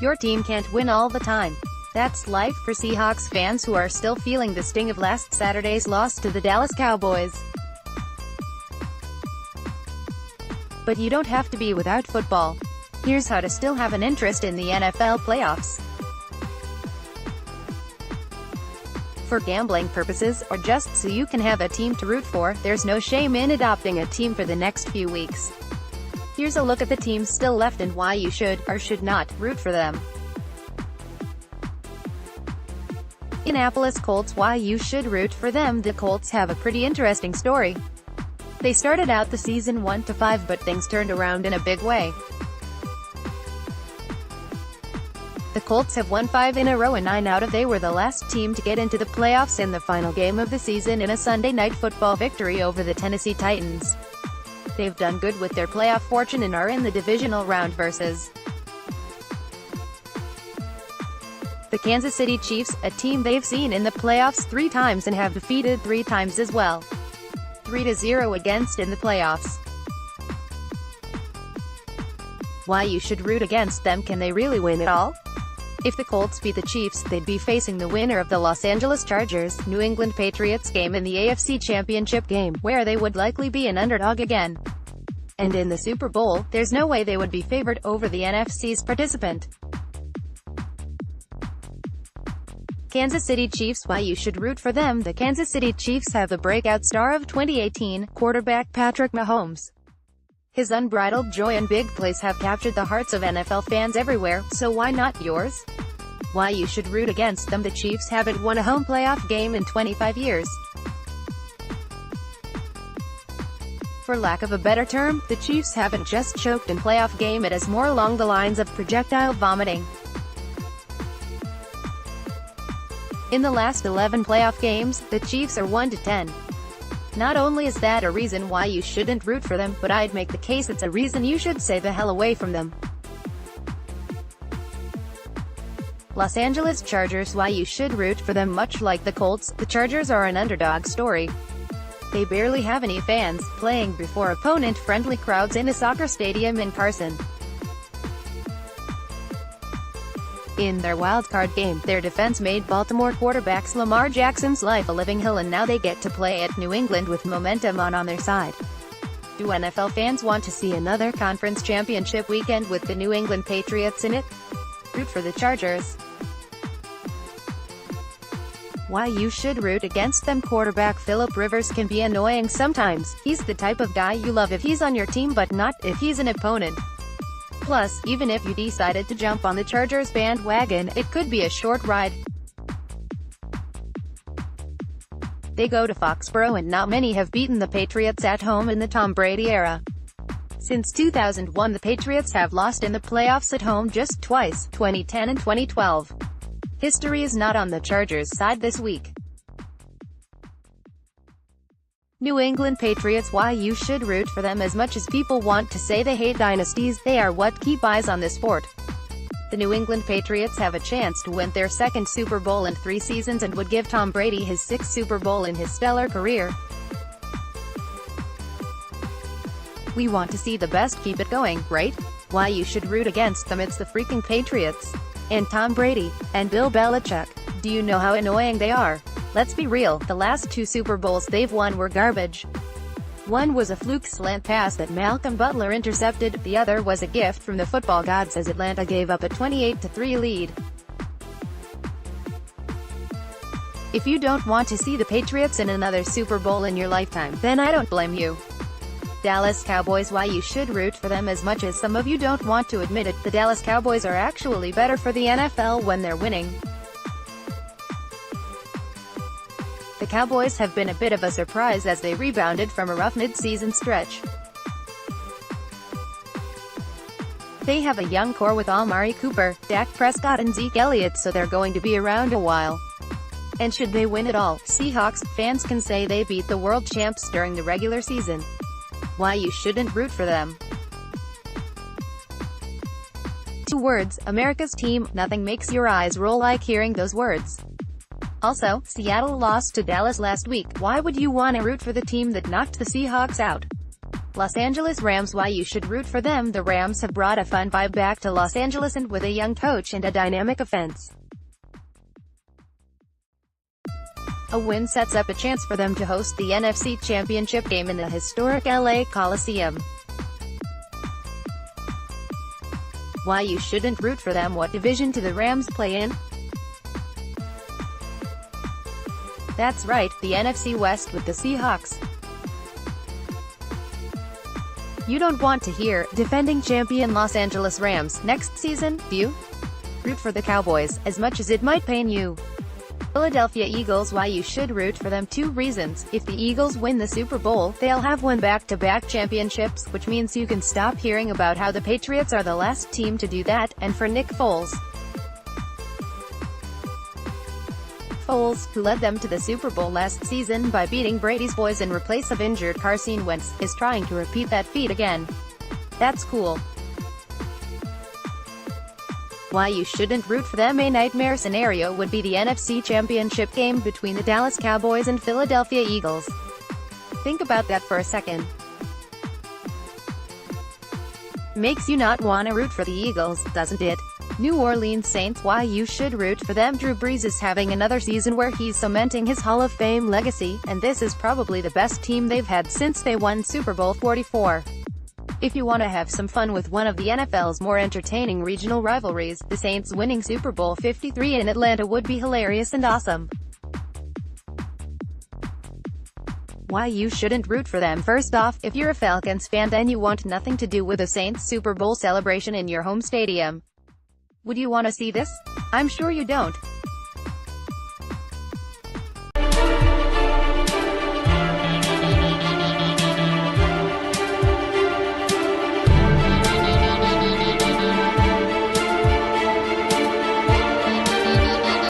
Your team can't win all the time. That's life for Seahawks fans who are still feeling the sting of last Saturday's loss to the Dallas Cowboys. But you don't have to be without football. Here's how to still have an interest in the NFL playoffs. For gambling purposes, or just so you can have a team to root for, there's no shame in adopting a team for the next few weeks. Here's a look at the teams still left and why you should, or should not, root for them. Indianapolis Colts. Why you should root for them. The Colts have a pretty interesting story. They started out the season 1-5, but things turned around in a big way. The Colts have won 5 in a row and 9 out of they were the last team to get into the playoffs in the final game of the season in a Sunday Night Football victory over the Tennessee Titans. They've done good with their playoff fortune and are in the divisional round versus the Kansas City Chiefs, a team they've seen in the playoffs 3 times and have defeated 3 times as well. 3-0 against in the playoffs. Why you should root against them. Can they really win it all? If the Colts beat the Chiefs, they'd be facing the winner of the Los Angeles Chargers, New England Patriots game in the AFC Championship game, where they would likely be an underdog again. And in the Super Bowl, there's no way they would be favored over the NFC's participant. Kansas City Chiefs. Why you should root for them. The Kansas City Chiefs have the breakout star of 2018, quarterback Patrick Mahomes. His unbridled joy and big plays have captured the hearts of NFL fans everywhere, so why not yours? Why you should root against them. The Chiefs haven't won a home playoff game in 25 years. For lack of a better term, the Chiefs haven't just choked in playoff game, it is more along the lines of projectile vomiting. In the last 11 playoff games, the Chiefs are 1-10. Not only is that a reason why you shouldn't root for them, but I'd make the case it's a reason you should stay the hell away from them. Los Angeles Chargers. Why you should root for them. Much like the Colts, the Chargers are an underdog story. They barely have any fans, playing before opponent-friendly crowds in a soccer stadium in Carson. In their wildcard game, their defense made Baltimore quarterbacks Lamar Jackson's life a living hell, and now they get to play at New England with momentum on their side. Do NFL fans want to see another conference championship weekend with the New England Patriots in it? Root for the Chargers. Why you should root against them. Quarterback Philip Rivers can be annoying sometimes. He's the type of guy you love if he's on your team, but not if he's an opponent. Plus, even if you decided to jump on the Chargers bandwagon, it could be a short ride. They go to Foxborough and not many have beaten the Patriots at home in the Tom Brady era. Since 2001 the Patriots have lost in the playoffs at home just twice, 2010 and 2012. History is not on the Chargers' side this week. New England Patriots. Why you should root for them. As much as people want to say they hate dynasties, they are what keep eyes on this sport. The New England Patriots have a chance to win their 2nd Super Bowl in 3 seasons and would give Tom Brady his 6th Super Bowl in his stellar career. We want to see the best keep it going, right? Why you should root against them. It's the freaking Patriots. And Tom Brady. And Bill Belichick. Do you know how annoying they are? Let's be real, the last 2 Super Bowls they've won were garbage. One was a fluke slant pass that Malcolm Butler intercepted, the other was a gift from the football gods as Atlanta gave up a 28-3 lead. If you don't want to see the Patriots in another Super Bowl in your lifetime, then I don't blame you. Dallas Cowboys. Why you should root for them. As much as some of you don't want to admit it, the Dallas Cowboys are actually better for the NFL when they're winning. The Cowboys have been a bit of a surprise as they rebounded from a rough mid-season stretch. They have a young core with Amari Cooper, Dak Prescott and Zeke Elliott, so they're going to be around a while. And should they win it all, Seahawks fans can say they beat the world champs during the regular season. Why you shouldn't root for them. 2 words, America's team. Nothing makes your eyes roll like hearing those words. Also, Seattle lost to Dallas last week. Why would you want to root for the team that knocked the Seahawks out? Los Angeles Rams. Why you should root for them. The Rams have brought a fun vibe back to Los Angeles, and with a young coach and a dynamic offense, a win sets up a chance for them to host the NFC Championship game in the historic LA Coliseum. Why you shouldn't root for them. What division do the Rams play in? That's right, the NFC West with the Seahawks. You don't want to hear defending champion Los Angeles Rams next season, do you? Root for the Cowboys, as much as it might pain you. Philadelphia Eagles. Why you should root for them. 2 reasons. If the Eagles win the Super Bowl, they'll have won back-to-back championships, which means you can stop hearing about how the Patriots are the last team to do that. And for Nick Foles, who led them to the Super Bowl last season by beating Brady's boys in replace of injured Carson Wentz, is trying to repeat that feat again. That's cool. Why you shouldn't root for them. A nightmare scenario would be the NFC Championship game between the Dallas Cowboys and Philadelphia Eagles. Think about that for a second. Makes you not want to root for the Eagles, doesn't it? New Orleans Saints. Why you should root for them. Drew Brees is having another season where he's cementing his Hall of Fame legacy, and this is probably the best team they've had since they won Super Bowl 44. If you want to have some fun with one of the NFL's more entertaining regional rivalries, the Saints winning Super Bowl 53 in Atlanta would be hilarious and awesome. Why you shouldn't root for them. First off, if you're a Falcons fan, then you want nothing to do with a Saints Super Bowl celebration in your home stadium. Would you want to see this? I'm sure you don't.